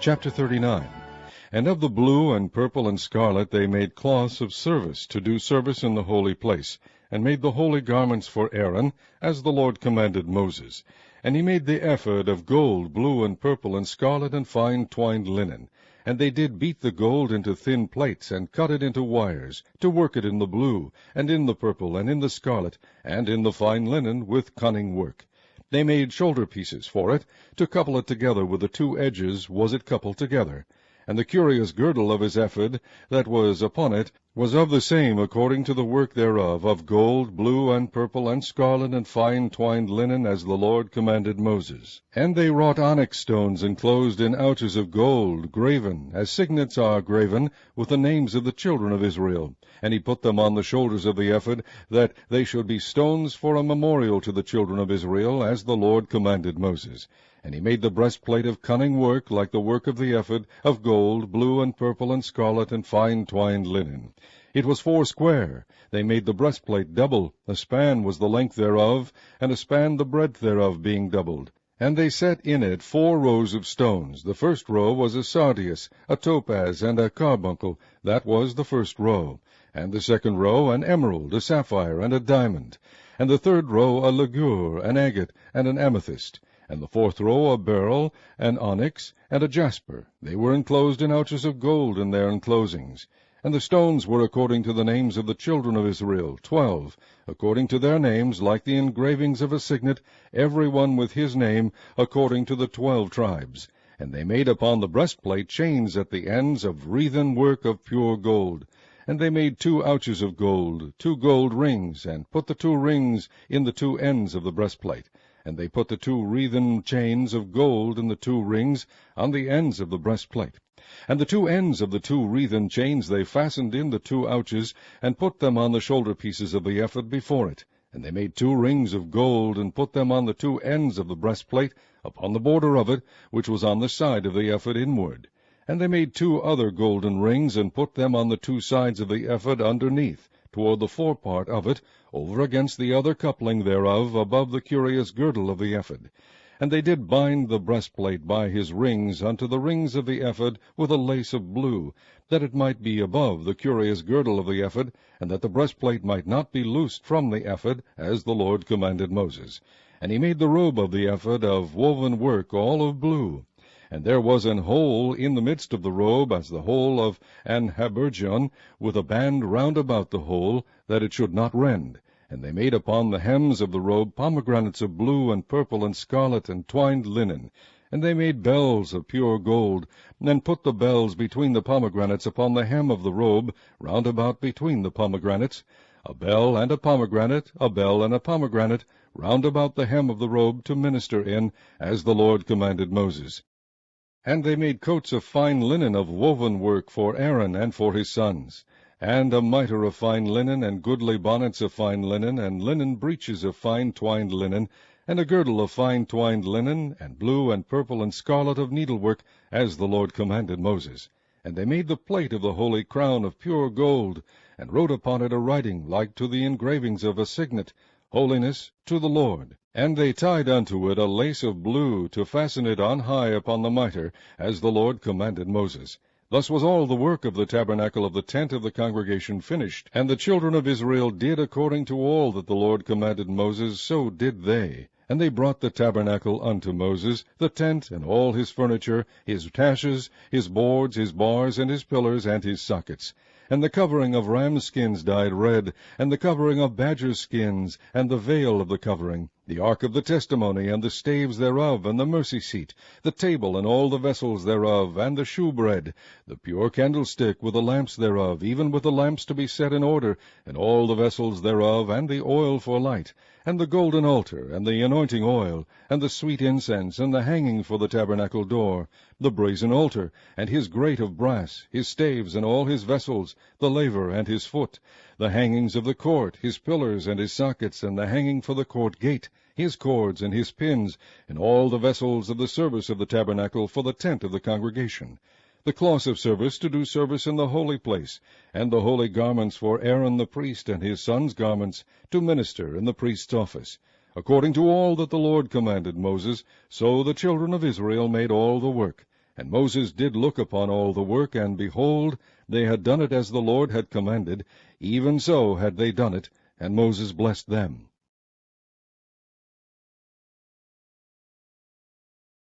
Chapter 39. And of the blue and purple and scarlet they made cloths of service, to do service in the holy place, and made the holy garments for Aaron, as the Lord commanded Moses. And he made the ephod of gold, blue and purple and scarlet and fine twined linen. And they did beat the gold into thin plates, and cut it into wires, to work it in the blue, and in the purple, and in the scarlet, and in the fine linen, with cunning work. They made shoulderpieces for it, to couple it together with the two edges was it coupled together. And the curious girdle of his ephod that was upon it was of the same according to the work thereof, of gold, blue, and purple, and scarlet, and fine twined linen, as the Lord commanded Moses. And they wrought onyx stones inclosed in ouches of gold, graven, as signets are graven, with the names of the children of Israel. And he put them on the shoulders of the ephod, that they should be stones for a memorial to the children of Israel, as the Lord commanded Moses. And he made the breastplate of cunning work, like the work of the ephod, of gold, blue, and purple, and scarlet, and fine twined linen. It was foursquare. They made the breastplate double. A span was the length thereof, and a span the breadth thereof, being doubled. And they set in it 4 rows of stones. The first row was a sardius, a topaz, and a carbuncle. That was the first row. And the second row an emerald, a sapphire, and a diamond. And the third row a ligure, an agate, and an amethyst. And the fourth row a beryl, an onyx, and a jasper. They were enclosed in ouches of gold in their enclosings. And the stones were according to the names of the children of Israel, 12, according to their names, like the engravings of a signet, every one with his name, according to the 12 tribes. And they made upon the breastplate chains at the ends of wreathen work of pure gold. And they made 2 ouches of gold, 2 gold rings, and put the 2 rings in the 2 ends of the breastplate. And they put the 2 wreathen chains of gold in the 2 rings on the ends of the breastplate. And the 2 ends of the 2 wreathen chains they fastened in the 2 ouches, and put them on the shoulderpieces of the ephod before it. And they made 2 rings of gold, and put them on the 2 ends of the breastplate, upon the border of it, which was on the side of the ephod inward. And they made 2 other golden rings, and put them on the 2 sides of the ephod underneath, toward the forepart of it, over against the other coupling thereof, above the curious girdle of the ephod. And they did bind the breastplate by his rings unto the rings of the ephod with a lace of blue, that it might be above the curious girdle of the ephod, and that the breastplate might not be loosed from the ephod, as the Lord commanded Moses. And he made the robe of the ephod of woven work, all of blue. And there was an hole in the midst of the robe, as the hole of an habergeon, with a band round about the hole, that it should not rend. And they made upon the hems of the robe pomegranates of blue and purple and scarlet and twined linen. And they made bells of pure gold, and put the bells between the pomegranates upon the hem of the robe, round about between the pomegranates, a bell and a pomegranate, a bell and a pomegranate, round about the hem of the robe, to minister in, as the Lord commanded Moses. And they made coats of fine linen of woven work for Aaron and for his sons, and a mitre of fine linen, and goodly bonnets of fine linen, and linen breeches of fine twined linen, and a girdle of fine twined linen, and blue and purple and scarlet of needlework, as the Lord commanded Moses. And they made the plate of the holy crown of pure gold, and wrote upon it a writing like to the engravings of a signet, Holiness to the Lord. And they tied unto it a lace of blue, to fasten it on high upon the mitre, as the Lord commanded Moses. Thus was all the work of the tabernacle of the tent of the congregation finished. And the children of Israel did according to all that the Lord commanded Moses, so did they. And they brought the tabernacle unto Moses, the tent, and all his furniture, his taches, his boards, his bars, and his pillars, and his sockets. And the covering of ram skins dyed red, and the covering of badger skins, and the veil of the covering, the ark of the testimony, and the staves thereof, and the mercy seat, the table, and all the vessels thereof, and the shewbread, the pure candlestick with the lamps thereof, even with the lamps to be set in order, and all the vessels thereof, and the oil for light, and the golden altar, and the anointing oil, and the sweet incense, and the hanging for the tabernacle door, the brazen altar, and his grate of brass, his staves, and all his vessels, the laver and his foot, the hangings of the court, his pillars and his sockets, and the hanging for the court gate, his cords and his pins, and all the vessels of the service of the tabernacle for the tent of the congregation, the cloths of service to do service in the holy place, and the holy garments for Aaron the priest and his sons' garments to minister in the priest's office. According to all that the Lord commanded Moses, so the children of Israel made all the work. And Moses did look upon all the work, and behold, they had done it as the Lord had commanded, even so had they done it, and Moses blessed them.